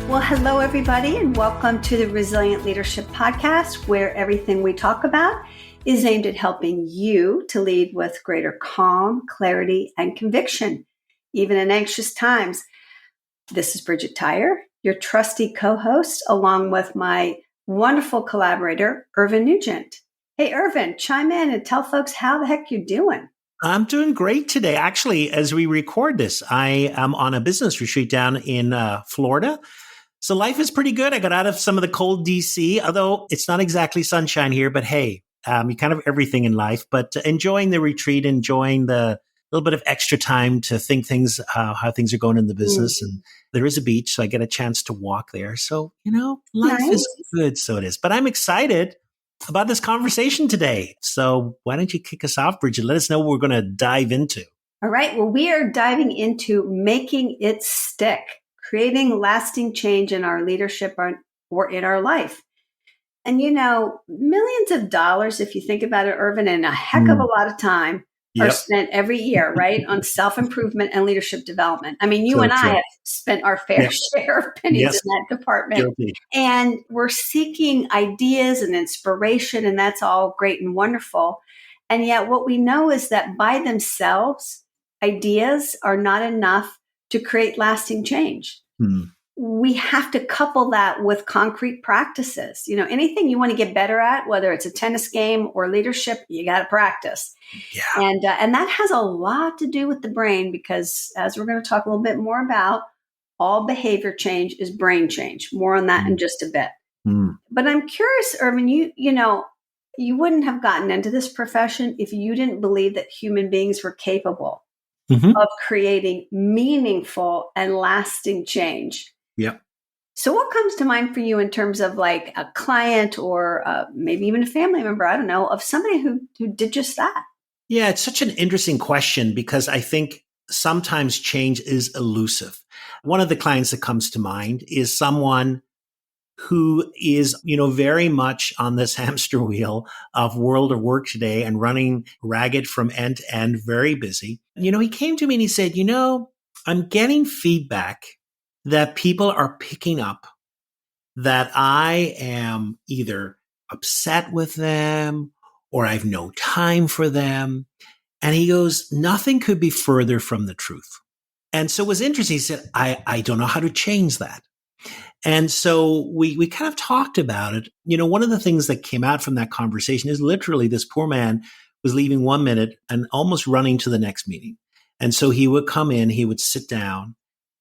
Well, hello, everybody, and welcome to the Resilient Leadership Podcast, where everything we talk about is aimed at helping you to lead with greater calm, clarity, and conviction, even in anxious times. This is Bridgette, your trusty co-host, along with my wonderful collaborator, Irvine Nugent. Hey, Irvine, chime in and tell folks how the heck you're doing. I'm doing great today. Actually, as we record this, I am on a business retreat down in Florida. So life is pretty good. I got out of some of the cold DC, although it's not exactly sunshine here, but hey, you kind of everything in life, but enjoying the retreat, enjoying the little bit of extra time to think things, how things are going in the business. And there is a beach, so I get a chance to walk there. So, life is good. So it is, but I'm excited about this conversation today. So why don't you kick us off, Bridgette? Let us know what we're going to dive into. All right. Well, we are diving into making it stick, creating lasting change in our leadership or in our life. And, millions of dollars, if you think about it, Irvine, and a heck of a lot of time are spent every year, right, on self-improvement and leadership development. I mean, you and I have spent our fair share of pennies in that department. Guilty. And we're seeking ideas and inspiration, and that's all great and wonderful. And yet what we know is that by themselves, ideas are not enough to create lasting change. We have to couple that with concrete practices. Anything you want to get better at, whether it's a tennis game or leadership, you got to practice. Yeah. And that has a lot to do with the brain, because as we're going to talk a little bit more about, all behavior change is brain change. More on that in just a bit. But I'm curious, Irvine, you wouldn't have gotten into this profession if you didn't believe that human beings were capable of creating meaningful and lasting change. Yep. So what comes to mind for you in terms of like a client or maybe even a family member, I don't know, of somebody who did just that? Yeah, it's such an interesting question because I think sometimes change is elusive. One of the clients that comes to mind is someone who is, very much on this hamster wheel of world of work today and running ragged from end to end, very busy. He came to me and he said, I'm getting feedback that people are picking up that I am either upset with them or I've no time for them. And he goes, nothing could be further from the truth. And so it was interesting. He said, I don't know how to change that. And so we kind of talked about it. One of the things that came out from that conversation is literally this poor man was leaving 1 minute and almost running to the next meeting. And so he would come in, he would sit down,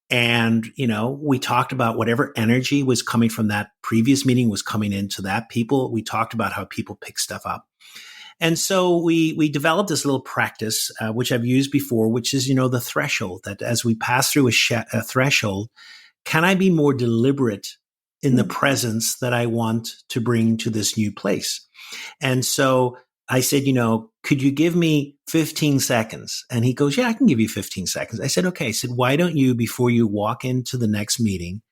and, we talked about whatever energy was coming from that previous meeting was coming into that people. We talked about how people pick stuff up. And so we developed this little practice, which I've used before, which is, the threshold, that as we pass through a threshold, can I be more deliberate in the presence that I want to bring to this new place? And so I said, could you give me 15 seconds? And he goes, yeah, I can give you 15 seconds. I said, okay. I said, why don't you, before you walk into the next meeting,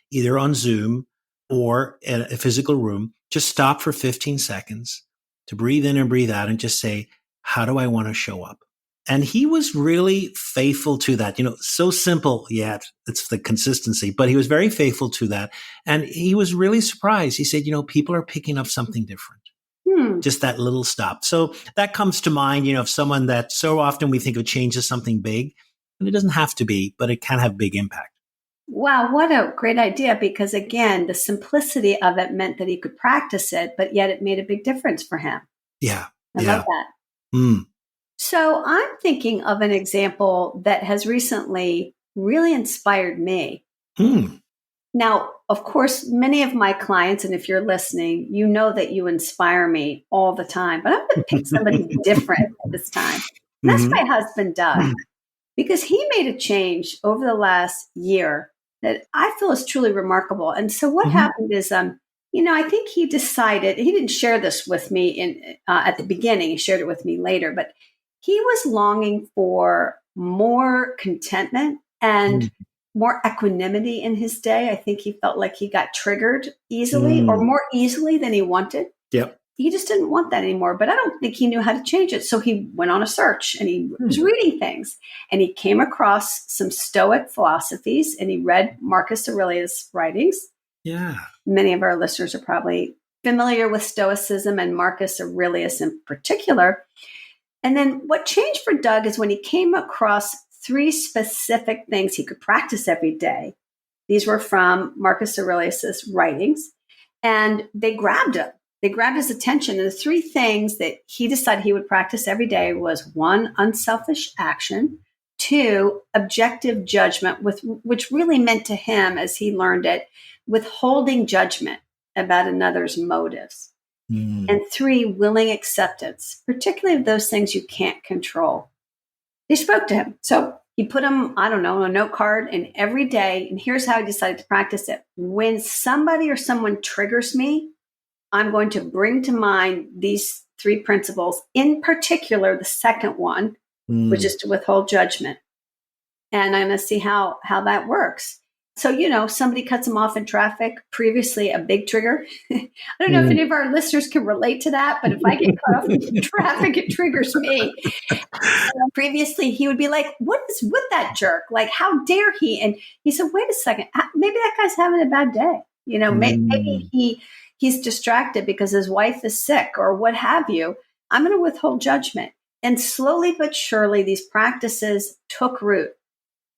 either on Zoom or in a physical room, just stop for 15 seconds to breathe in and breathe out and just say, how do I want to show up? And he was really faithful to that, so simple, yet it's the consistency, but he was very faithful to that. And he was really surprised. He said, people are picking up something different. Just that little stop. So that comes to mind, of someone that so often we think of change as something big, and it doesn't have to be, but it can have big impact. Wow, what a great idea. Because again, the simplicity of it meant that he could practice it, but yet it made a big difference for him. Yeah. I love that. So I'm thinking of an example that has recently really inspired me. Now, of course, many of my clients, and if you're listening, you know that you inspire me all the time, but I'm going to pick somebody different this time. And that's my husband, Doug, because he made a change over the last year that I feel is truly remarkable. And so what happened is, I think he decided, he didn't share this with me at the beginning, he shared it with me later, but he was longing for more contentment and more equanimity in his day. I think he felt like he got triggered easily or more easily than he wanted. Yep. he just didn't want that anymore, but I don't think he knew how to change it. So he went on a search and he was reading things, and he came across some Stoic philosophies, and he read Marcus Aurelius' writings. Yeah. Many of our listeners are probably familiar with Stoicism and Marcus Aurelius in particular. And then what changed for Doug is when he came across 3 specific things he could practice every day. These were from Marcus Aurelius' writings, and they grabbed him. They grabbed his attention. And the 3 things that he decided he would practice every day was 1, unselfish action, 2, objective judgment, which really meant to him, as he learned it, withholding judgment about another's motives. And 3, willing acceptance, particularly of those things you can't control. They spoke to him. So he put them, I don't know, on a note card, and every day, and here's how I decided to practice it. When somebody or someone triggers me, I'm going to bring to mind these 3 principles, in particular, the second one, which is to withhold judgment. And I'm going to see how that works. So, somebody cuts them off in traffic, previously a big trigger. I don't know if any of our listeners can relate to that, but if I get cut off in traffic, it triggers me. Previously, he would be like, what is with that jerk? Like, how dare he? And he said, wait a second, maybe that guy's having a bad day. Maybe he's distracted because his wife is sick or what have you. I'm going to withhold judgment. And slowly but surely, these practices took root.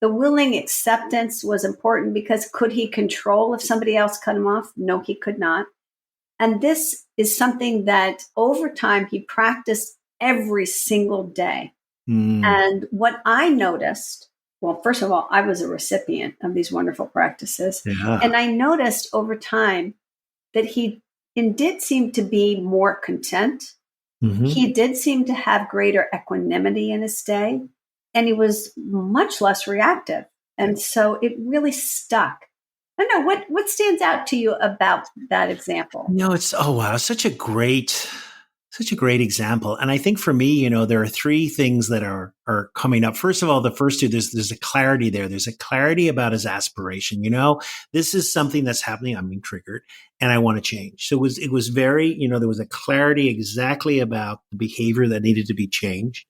The willing acceptance was important because could he control if somebody else cut him off? No, he could not. And this is something that over time he practiced every single day. And what I noticed, well, first of all, I was a recipient of these wonderful practices. Yeah. And I noticed over time that he did seem to be more content. He did seem to have greater equanimity in his day. And he was much less reactive. And so it really stuck. I don't know, what stands out to you about that example? It's, oh, wow, such a great example. And I think for me, there are 3 things that are coming up. First of all, the first 2, there's a clarity there. There's a clarity about his aspiration. This is something that's happening. I'm being triggered and I want to change. So it was very, there was a clarity exactly about the behavior that needed to be changed.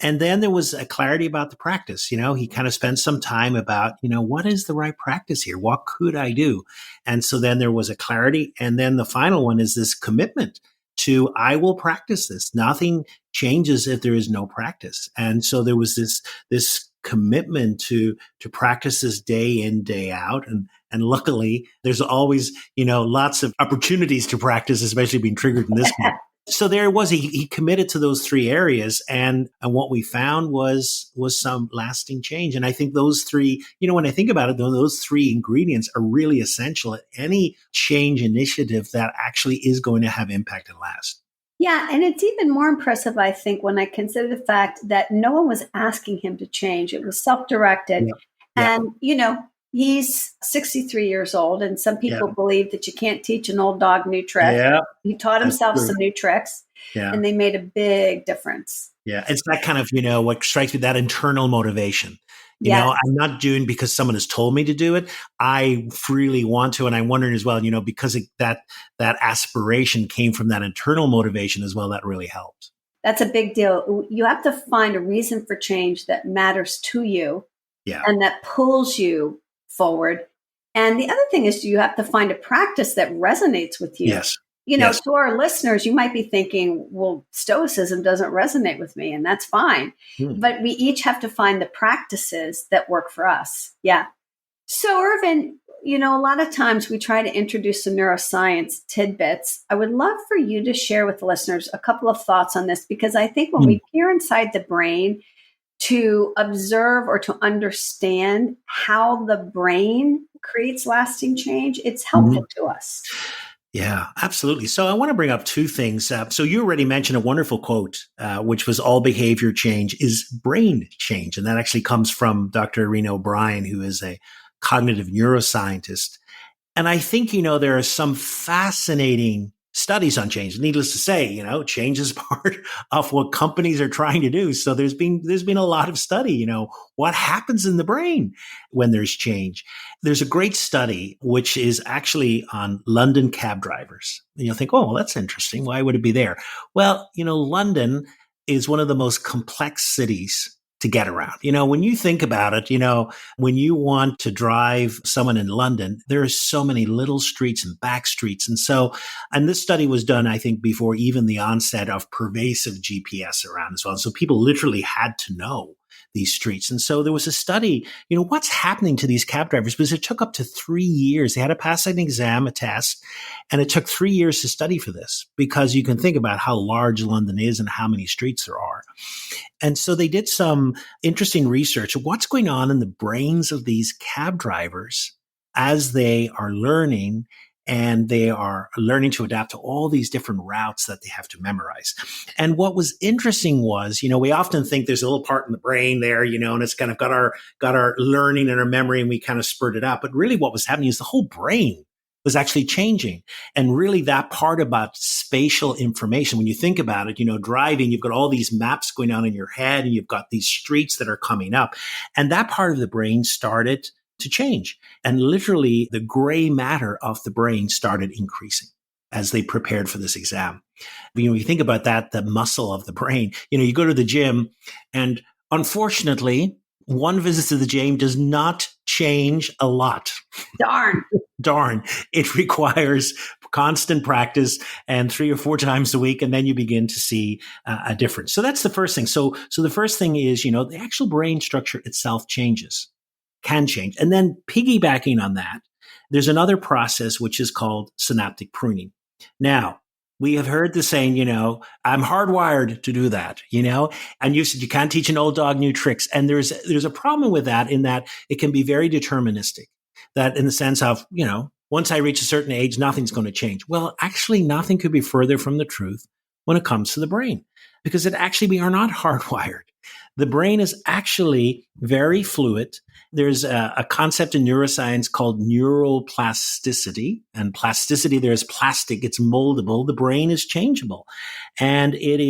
And then there was a clarity about the practice. He kind of spent some time about, what is the right practice here? What could I do? And so then there was a clarity. And then the final one is this commitment to, I will practice this. Nothing changes if there is no practice. And so there was this commitment to practice this day in, day out. And luckily there's always, lots of opportunities to practice, especially being triggered in this one. So there was, he committed to those 3 areas. And what we found was some lasting change. And I think those 3, when I think about it, those 3 ingredients are really essential at any change initiative that actually is going to have impact and last. Yeah. And it's even more impressive, I think, when I consider the fact that no one was asking him to change. It was self-directed. Yeah. And, he's 63 years old, and some people believe that you can't teach an old dog new tricks. Yeah. He taught himself some new tricks, and they made a big difference. Yeah, it's that kind of, what strikes me, that internal motivation. I'm not doing because someone has told me to do it. I freely want to, and I'm wondering as well, because that aspiration came from that internal motivation as well, that really helped. That's a big deal. You have to find a reason for change that matters to you, and that pulls you forward. And the other thing is you have to find a practice that resonates with you. Yes. To our listeners, you might be thinking, well, Stoicism doesn't resonate with me, and that's fine. But we each have to find the practices that work for us. Yeah. So, Irvine, a lot of times we try to introduce some neuroscience tidbits. I would love for you to share with the listeners a couple of thoughts on this, because I think when we peer inside the brain to observe or to understand how the brain creates lasting change, it's helpful to us. Yeah, absolutely. So I want to bring up 2 things. So you already mentioned a wonderful quote, which was all behavior change is brain change. And that actually comes from Dr. Irvine O'Brien, who is a cognitive neuroscientist. And I think, there are some fascinating studies on change. Needless to say, change is part of what companies are trying to do. So there's been a lot of study, what happens in the brain when there's change. There's a great study, which is actually on London cab drivers. And you'll think, oh, well, that's interesting. Why would it be there? Well, London is one of the most complex cities to get around. When you think about it, when you want to drive someone in London, there are so many little streets and back streets. And this study was done, I think, before even the onset of pervasive GPS around as well. So people literally had to know these streets. And so there was a study, what's happening to these cab drivers? Because it took up to 3 years. They had to pass an exam, a test, and it took 3 years to study for this, because you can think about how large London is and how many streets there are. And so they did some interesting research of what's going on in the brains of these cab drivers as they are learning, and they are learning to adapt to all these different routes that they have to memorize. And what was interesting was, we often think there's a little part in the brain there, and it's kind of got our learning and our memory, and we kind of spurt it out. But really what was happening is the whole brain was actually changing. And really that part about spatial information, when you think about it, driving, you've got all these maps going on in your head, and you've got these streets that are coming up. And that part of the brain started to change. And literally the gray matter of the brain started increasing as they prepared for this exam. You think about that, the muscle of the brain, you go to the gym, and unfortunately, one visit to the gym does not change a lot. Darn. It requires constant practice, and 3 or 4 times a week, and then you begin to see a difference. So that's the first thing. So the first thing is, the actual brain structure itself can change. And then piggybacking on that, there's another process which is called synaptic pruning. Now, we have heard the saying, I'm hardwired to do that, and you said you can't teach an old dog new tricks. And there's a problem with that, in that it can be very deterministic, that in the sense of, once I reach a certain age, nothing's going to change. Well, actually, nothing could be further from the truth when it comes to the brain, because we are not hardwired. The brain is actually very fluid. There's a concept in neuroscience called neuroplasticity. And plasticity, there's plastic, it's moldable. The brain is changeable. And it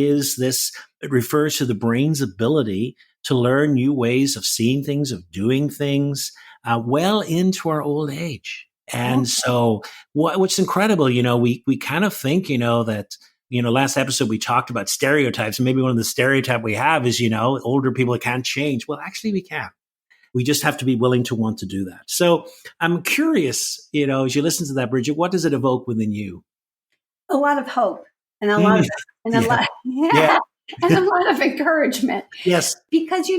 refers to the brain's ability to learn new ways of seeing things, of doing things, well into our old age. And so what's incredible, we kind of think, that, last episode we talked about stereotypes, and maybe one of the stereotypes we have is, older people that can't change. Well, actually we can. We just have to be willing to want to do that. So I'm curious, as you listen to that, Bridgette, what does it evoke within you? A lot of hope, and a lot of, and a lot, and a lot of encouragement. Yes. Because,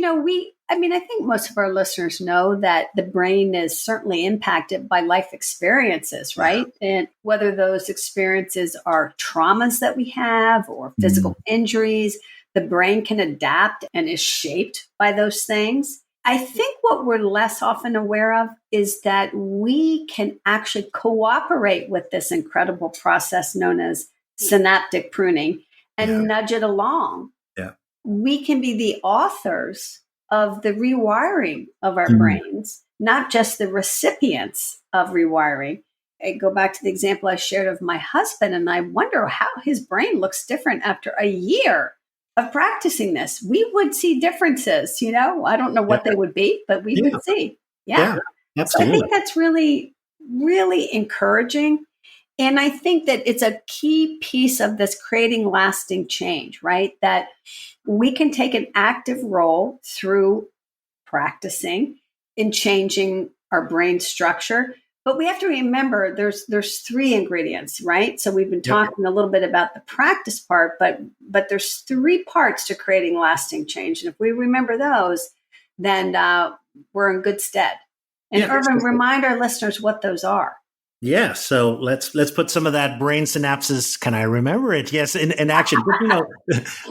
I think most of our listeners know that the brain is certainly impacted by life experiences, right? Yeah. And whether those experiences are traumas that we have or physical injuries, the brain can adapt and is shaped by those things. I think what we're less often aware of is that we can actually cooperate with this incredible process known as synaptic pruning and nudge it along. Yeah. We can be the authors of the rewiring of our brains, not just the recipients of rewiring. I go back to the example I shared of my husband, and I wonder how his brain looks different after a year of practicing this. We would see differences, I don't know what they would be, but we would see. Yeah. So I think that's really, really encouraging. And I think that it's a key piece of this creating lasting change, right? That we can take an active role through practicing in changing our brain structure. But we have to remember there's 3 ingredients, right? So we've been talking a little bit about the practice part, but there's 3 parts to creating lasting change. And if we remember those, then we're in good stead. And Irvine, remind our listeners what those are. Yeah, so let's put some of that brain synapses. Can I remember it? Yes, in action. But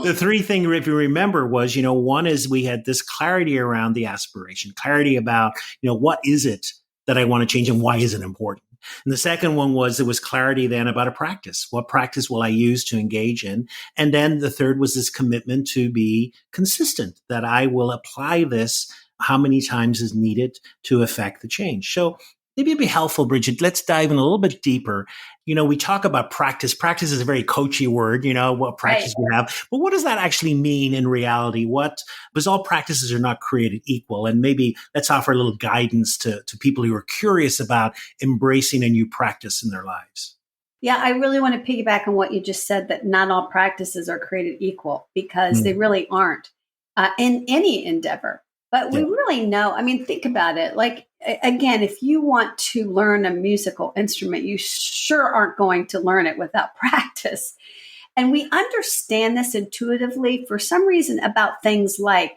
the 3 things, if you remember, was one is we had this clarity around the aspiration, clarity about what is it that I want to change and why is it important. And the second one was there was clarity then about a practice. What practice will I use to engage in? And then the third was this commitment to be consistent, that I will apply this how many times is needed to affect the change. So Maybe it'd be helpful, Bridgette. Let's dive in a little bit deeper. We talk about practice. Practice is a very coachy word, what practice Right. we have. But what does that actually mean in reality? Because all practices are not created equal. And maybe let's offer a little guidance to people who are curious about embracing a new practice in their lives. Yeah, I really want to piggyback on what you just said, that not all practices are created equal, because they really aren't in any endeavor. But we really know, I mean, think about it. Like, again, if you want to learn a musical instrument, you sure aren't going to learn it without practice. And we understand this intuitively for some reason about things like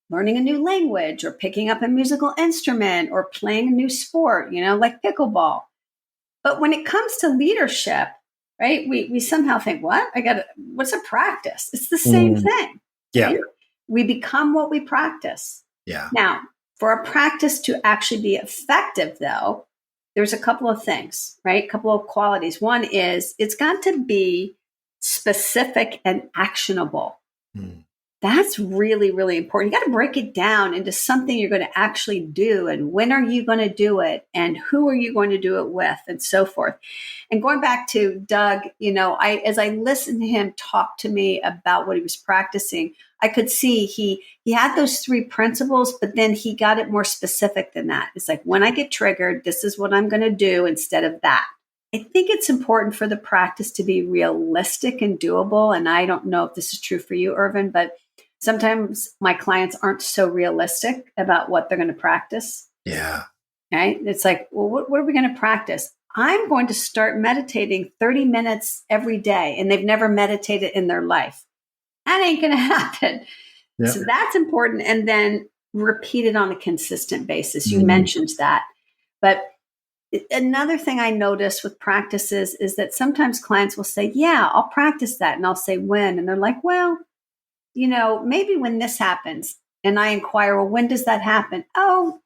learning a new language or picking up a musical instrument or playing a new sport, like pickleball. But when it comes to leadership, right, we somehow think, what's a practice? It's the same thing. Yeah. Right? We become what we practice. Yeah. Now, for a practice to actually be effective, though, there's a couple of things, right? A couple of qualities. One is it's got to be specific and actionable. That's really, really important. You got to break it down into something you're going to actually do, and when are you going to do it, and who are you going to do it with, and so forth. And going back to Doug, as I listened to him talk to me about what he was practicing, I could see he had those 3 principles, but then he got it more specific than that. It's like, when I get triggered, this is what I'm going to do instead of that. I think it's important for the practice to be realistic and doable. And I don't know if this is true for you, Irvine, but sometimes my clients aren't so realistic about what they're going to practice. Yeah. Right? It's like, well, what are we going to practice? I'm going to start meditating 30 minutes every day, and they've never meditated in their life. That ain't going to happen. Yep. So that's important. And then repeat it on a consistent basis. You mentioned that. But another thing I notice with practices is that sometimes clients will say, yeah, I'll practice that. And I'll say, when? And they're like, well, maybe when this happens. And I inquire, well, when does that happen? Oh,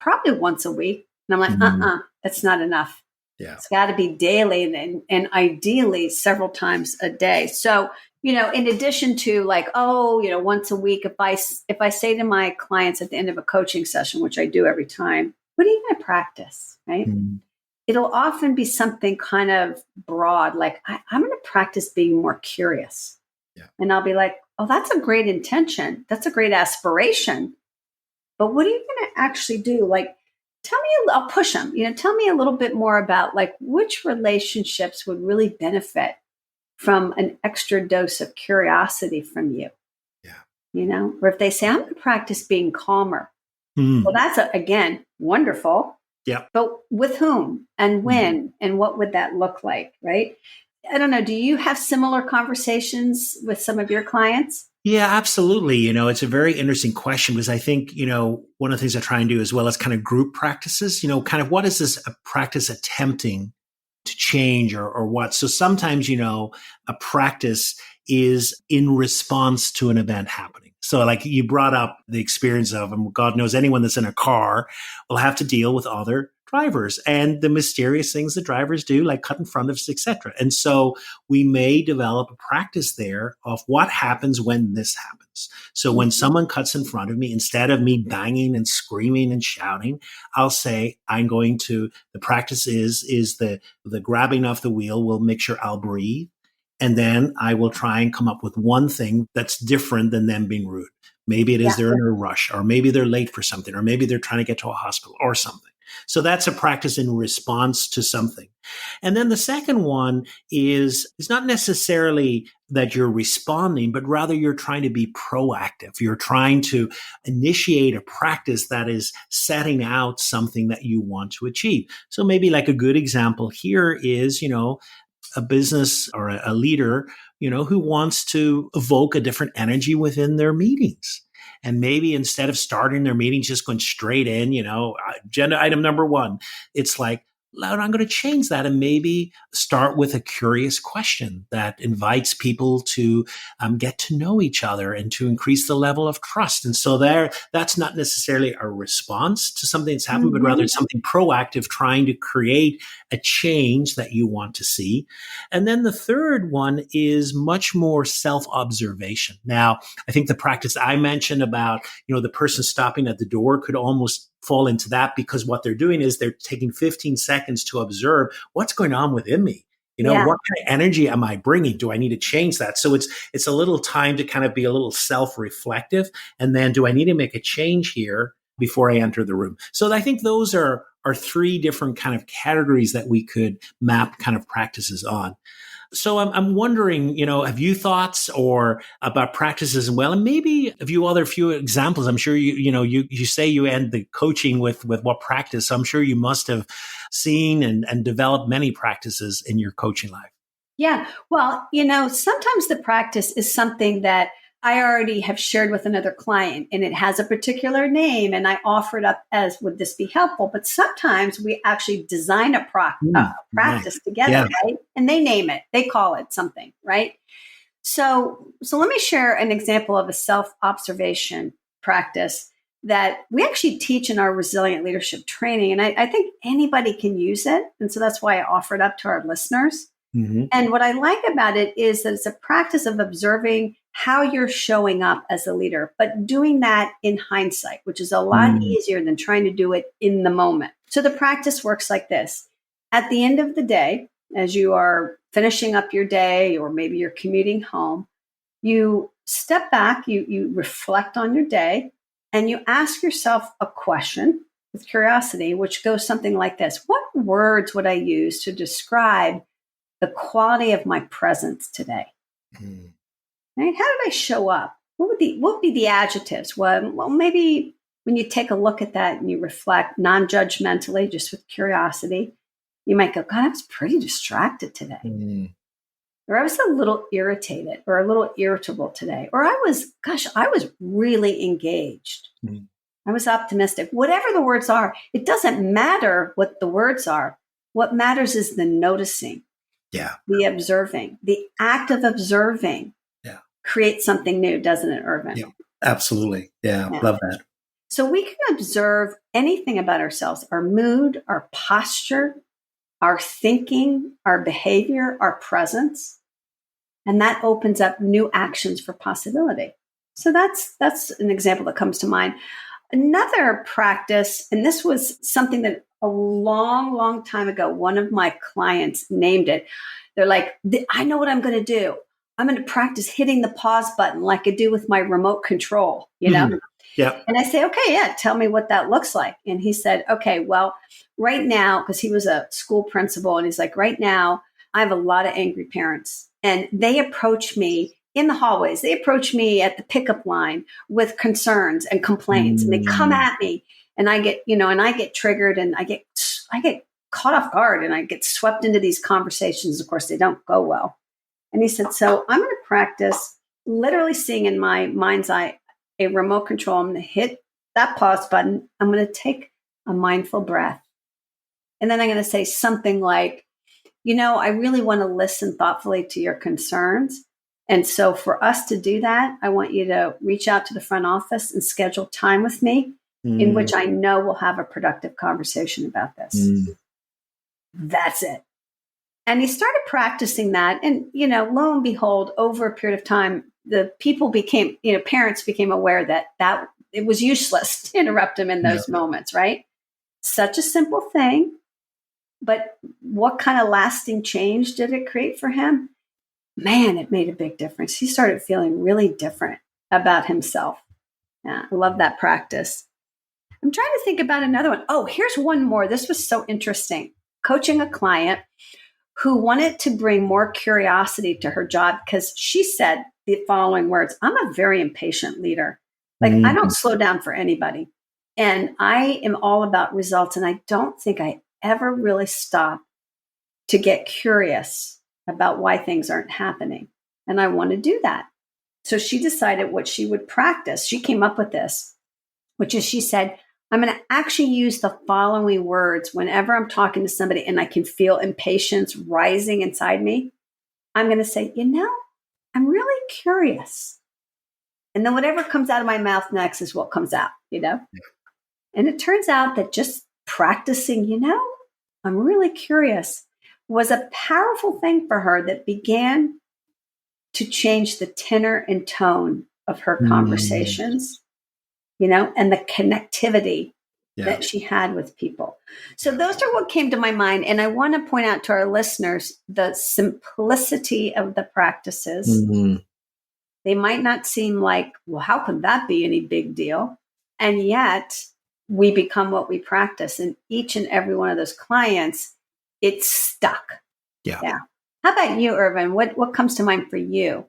probably once a week. And I'm like, that's not enough. Yeah. It's got to be daily and ideally several times a day. So, in addition to like, once a week, if I say to my clients at the end of a coaching session, which I do every time, what are you going to practice? Right. It'll often be something kind of broad, like I'm going to practice being more curious. Yeah. And I'll be like, oh, that's a great intention. That's a great aspiration. But what are you going to actually do? Like, I'll push them, tell me a little bit more about like which relationships would really benefit from an extra dose of curiosity from you. Yeah. Or if they say, I'm going to practice being calmer. Well, that's again, wonderful. Yeah. But with whom and when and what would that look like? Right. I don't know. Do you have similar conversations with some of your clients? Yeah, absolutely. It's a very interesting question because I think, one of the things I try and do as well as kind of group practices, kind of what is this a practice attempting to change or what? So sometimes, a practice is in response to an event happening. So like you brought up the experience of, and God knows anyone that's in a car will have to deal with other drivers and the mysterious things that drivers do, like cut in front of us, etc. And so we may develop a practice there of what happens when this happens. So when someone cuts in front of me, instead of me banging and screaming and shouting, I'll say, the practice is the grabbing off the wheel will make sure I'll breathe. And then I will try and come up with one thing that's different than them being rude. Maybe it is they're in a rush, or maybe they're late for something, or maybe they're trying to get to a hospital or something. So that's a practice in response to something. And then the second one is not necessarily that you're responding, but rather you're trying to be proactive. You're trying to initiate a practice that is setting out something that you want to achieve. So maybe like a good example here is, a business or a leader, who wants to evoke a different energy within their meetings. And maybe instead of starting their meetings, just going straight in, agenda item number 1, it's like, I'm going to change that and maybe start with a curious question that invites people to get to know each other and to increase the level of trust. And so that's not necessarily a response to something that's happened, but rather it's something proactive, trying to create a change that you want to see. And then the third one is much more self-observation. Now, I think the practice I mentioned about, the person stopping at the door could almost fall into that, because what they're doing is they're taking 15 seconds to observe what's going on within me. What kind of energy am I bringing? Do I need to change that? So it's a little time to kind of be a little self-reflective. And then, do I need to make a change here before I enter the room? So I think those are three different kind of categories that we could map kind of practices on. So I'm wondering, have you thoughts or about practices as well? And maybe a few examples. I'm sure you say you end the coaching with what practice. So I'm sure you must have seen and developed many practices in your coaching life. Yeah. Well, sometimes the practice is something that I already have shared with another client, and it has a particular name, and I offer it up as, would this be helpful? But sometimes we actually design a practice together, right? And they name it, they call it something, right? So let me share an example of a self-observation practice that we actually teach in our resilient leadership training. And I think anybody can use it. And so that's why I offer it up to our listeners. Mm-hmm. And what I like about it is that it's a practice of observing how you're showing up as a leader, but doing that in hindsight, which is a lot easier than trying to do it in the moment. So the practice works like this. At the end of the day, as you are finishing up your day, or maybe you're commuting home, you step back, you reflect on your day, and you ask yourself a question with curiosity, which goes something like this. What words would I use to describe the quality of my presence today? Right? How did I show up? What would be the adjectives? Well, maybe when you take a look at that and you reflect non-judgmentally, just with curiosity, you might go, God, I was pretty distracted today. Or I was a little irritated or a little irritable today. Or I was really engaged. I was optimistic. Whatever the words are, it doesn't matter what the words are. What matters is the noticing. Yeah. The observing, the act of observing creates something new, doesn't it, Irvine? Yeah, absolutely. Yeah, love that. So we can observe anything about ourselves, our mood, our posture, our thinking, our behavior, our presence, and that opens up new actions for possibility. So that's an example that comes to mind. Another practice, and this was something that a long, long time ago, one of my clients named it. They're like, I know what I'm going to do. I'm going to practice hitting the pause button like I do with my remote control, Yeah. And I say, okay, tell me what that looks like. And he said, okay, well, right now, because he was a school principal, and he's like, right now, I have a lot of angry parents, and they approach me in the hallways. They approach me at the pickup line with concerns and complaints, and they come at me, and I get triggered, and I get caught off guard, and I get swept into these conversations. Of course, they don't go well. And he said, so I'm going to practice literally seeing in my mind's eye a remote control. I'm going to hit that pause button. I'm going to take a mindful breath. And then I'm going to say something like, I really want to listen thoughtfully to your concerns. And so for us to do that, I want you to reach out to the front office and schedule time with me in which I know we'll have a productive conversation about this. That's it. And he started practicing that. And, lo and behold, over a period of time, the people became, parents became aware that it was useless to interrupt him in those moments, right? Such a simple thing. But what kind of lasting change did it create for him? Man, it made a big difference. He started feeling really different about himself. Yeah, I love that practice. I'm trying to think about another one. Oh, here's one more. This was so interesting. Coaching a client who wanted to bring more curiosity to her job because she said the following words: I'm a very impatient leader. I don't slow down for anybody. And I am all about results. And I don't think I ever really stop to get curious about why things aren't happening. And I want to do that. So she decided what she would practice. She came up with this, which is she said, I'm going to actually use the following words whenever I'm talking to somebody and I can feel impatience rising inside me. I'm going to say, I'm really curious. And then whatever comes out of my mouth next is what comes out, And it turns out that just practicing, I'm really curious, was a powerful thing for her that began to change the tenor and tone of her conversations, and the connectivity that she had with people. So those are what came to my mind. And I want to point out to our listeners the simplicity of the practices. Mm-hmm. They might not seem like, well, how can that be any big deal? And yet we become what we practice. And each and every one of those clients, it's stuck. Yeah. How about you, Irvine? What comes to mind for you?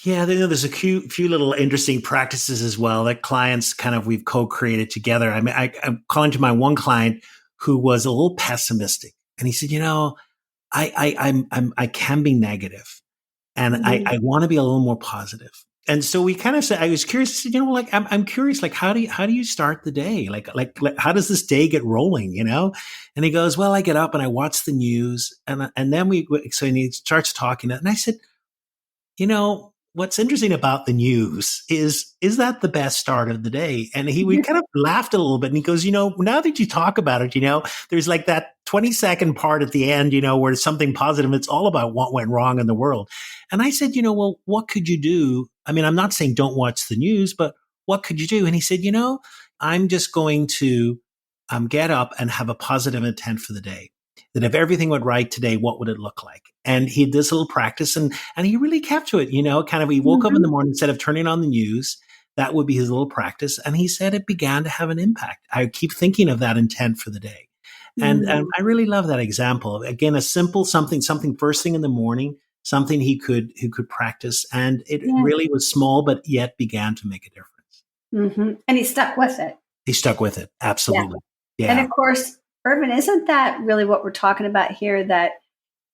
Yeah, there's a few little interesting practices as well that clients we've co-created together. I mean, I'm calling to my one client who was a little pessimistic, and he said, I can be negative, and I want to be a little more positive. And so we kind of said, I was curious. I said, I'm curious, how do you start the day? Like how does this day get rolling? And he goes, well, I get up and I watch the news, and then he starts talking, and I said, what's interesting about the news is that the best start of the day? And we kind of laughed a little bit, and he goes, now that you talk about it, there's like that 20-second part at the end, where it's something positive. It's all about what went wrong in the world. And I said, well, what could you do? I mean, I'm not saying don't watch the news, but what could you do? And he said, I'm just going to get up and have a positive intent for the day. That if everything went right today, what would it look like? And he did this little practice, and he really kept to it, he woke up in the morning, instead of turning on the news, that would be his little practice. And he said it began to have an impact. I keep thinking of that intent for the day. And I really love that example. Again, a simple something first thing in the morning, something he could practice. And it really was small, but yet began to make a difference. And he stuck with it. He stuck with it. Absolutely. Yeah. And of course, Irvine, isn't that really what we're talking about here? That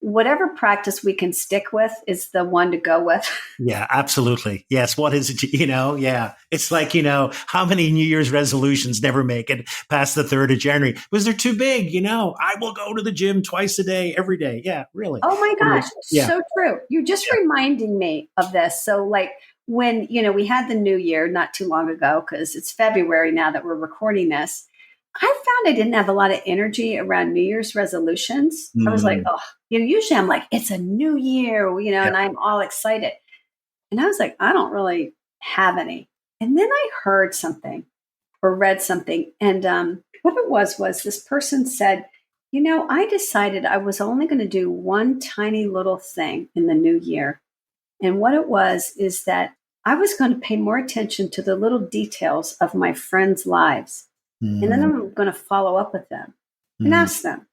whatever practice we can stick with is the one to go with. Yeah, absolutely. Yes. What is it? Yeah. It's like, how many New Year's resolutions never make it past the 3rd of January? Was they're too big? I will go to the gym twice a day, every day. Yeah, really. Oh my gosh. So true. You're just reminding me of this. So like when, we had the new year not too long ago, because it's February now that we're recording this. I found I didn't have a lot of energy around New Year's resolutions. I was like, usually I'm like, it's a new year, and I'm all excited. And I was like, I don't really have any. And then I heard something or read something. And what it was this person said, I decided I was only going to do one tiny little thing in the new year. And what it was is that I was going to pay more attention to the little details of my friends' lives. And then I'm going to follow up with them and ask them,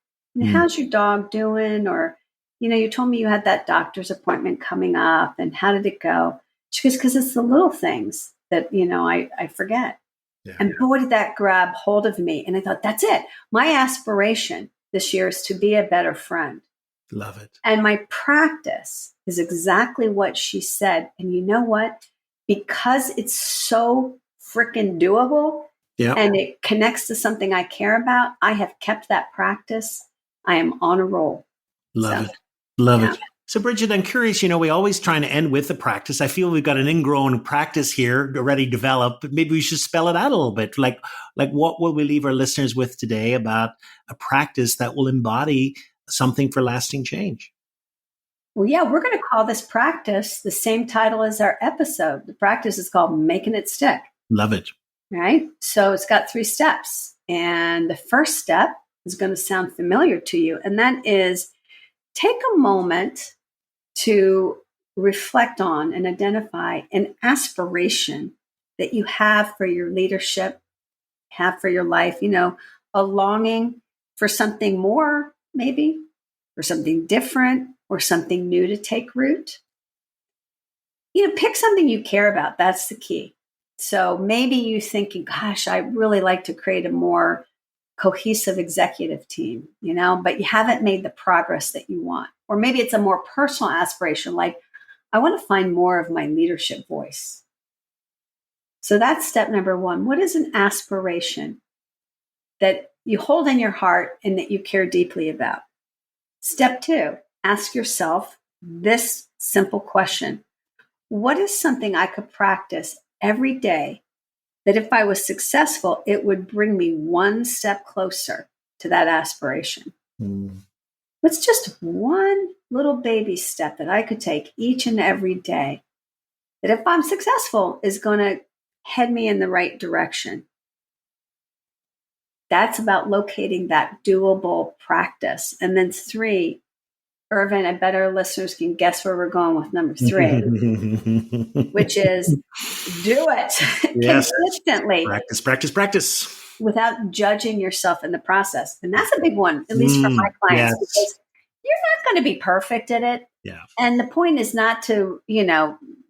how's your dog doing? Or, you told me you had that doctor's appointment coming up, and how did it go? She goes, because it's the little things that, I forget. Yeah. And boy, did that grab hold of me. And I thought, that's it. My aspiration this year is to be a better friend. Love it. And my practice is exactly what she said. And you know what? Because it's so freaking doable, and it connects to something I care about, I have kept that practice. I am on a roll. Love it. So Bridgette, I'm curious, we always trying to end with the practice. I feel we've got an ingrown practice here already developed, but maybe we should spell it out a little bit. Like what will we leave our listeners with today about a practice that will embody something for lasting change? Well, yeah, we're going to call this practice the same title as our episode. The practice is called Making It Stick. Love it. Right? So it's got 3 steps. And the first step is going to sound familiar to you. And that is take a moment to reflect on and identify an aspiration that you have for your leadership, have for your life, a longing for something more, maybe, or something different, or something new to take root. Pick something you care about. That's the key. So maybe you thinking, gosh, I really like to create a more cohesive executive team, but you haven't made the progress that you want. Or maybe it's a more personal aspiration, like I want to find more of my leadership voice. So that's step number 1. What is an aspiration that you hold in your heart and that you care deeply about? Step 2, ask yourself this simple question. What is something I could practice every day that if I was successful, it would bring me one step closer to that aspiration? What's just one little baby step that I could take each and every day that if I'm successful is going to head me in the right direction? That's about locating that doable practice. And then 3, Irvine, I bet our listeners can guess where we're going with number 3, which is do it Yes. consistently. Practice, practice, practice. Without judging yourself in the process. And that's a big one, at least for my clients, because you're not going to be perfect at it. Yeah. And the point is not to,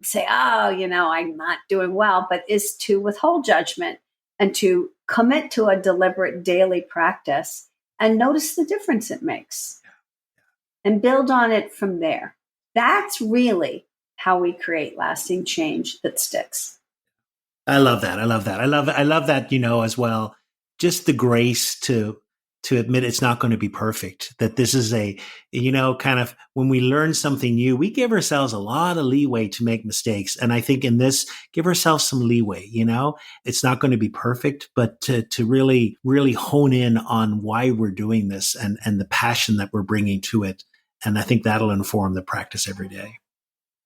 say, I'm not doing well, but is to withhold judgment and to commit to a deliberate daily practice and notice the difference it makes and build on it from there. That's really how we create lasting change that sticks. I love that. I love that, as well. Just the grace to admit it's not going to be perfect, that this is kind of when we learn something new, we give ourselves a lot of leeway to make mistakes. And I think in this, give ourselves some leeway, it's not going to be perfect, but to really, really hone in on why we're doing this and the passion that we're bringing to it. And I think that'll inform the practice every day.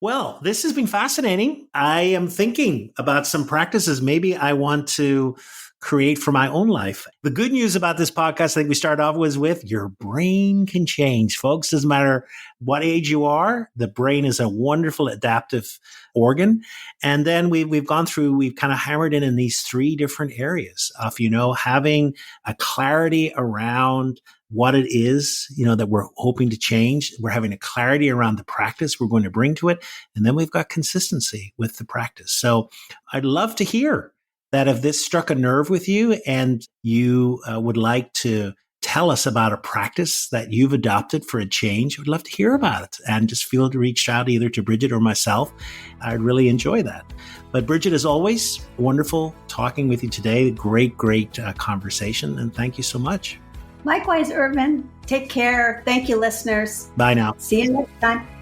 Well, this has been fascinating. I am thinking about some practices maybe I want to create for my own life. The good news about this podcast, I think we started off with your brain can change, folks. Doesn't matter what age you are. The brain is a wonderful adaptive organ. And then we've kind of hammered in these 3 different areas of, having a clarity around what it is, that we're hoping to change. We're having a clarity around the practice we're going to bring to it. And then we've got consistency with the practice. So I'd love to hear that if this struck a nerve with you and you would like to tell us about a practice that you've adopted for a change, we'd love to hear about it. And just feel to reach out either to Bridgette or myself. I'd really enjoy that. But Bridgette, as always, wonderful talking with you today. Great conversation. And thank you so much. Likewise, Irvine. Take care. Thank you, listeners. Bye now. See you next time.